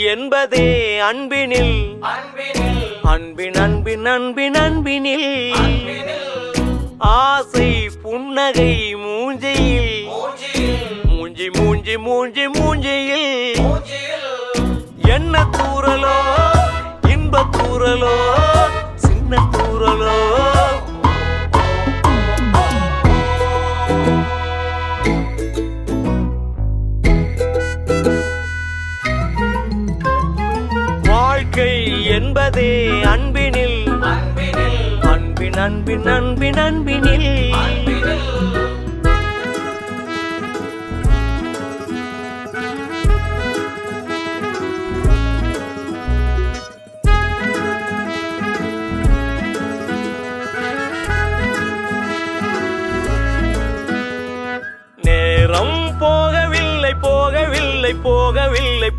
என்பதே அன்பினில் அன்பின் அன்பின் அன்பின் அன்பினில் ஆசை புன்னகை மூஞ்சியில் மூஞ்சி மூஞ்சி மூஞ்சி மூஞ்சியில் என்ன தூரலோ இன்ப தூரலோ சின்ன தூரலோ வாழ்க்கை என்பதே அன்பினில் அன்பின் அன்பின் அன்பின் அன்பினில் நேரம் போகவில்லை போகவில்லை போகவில்லை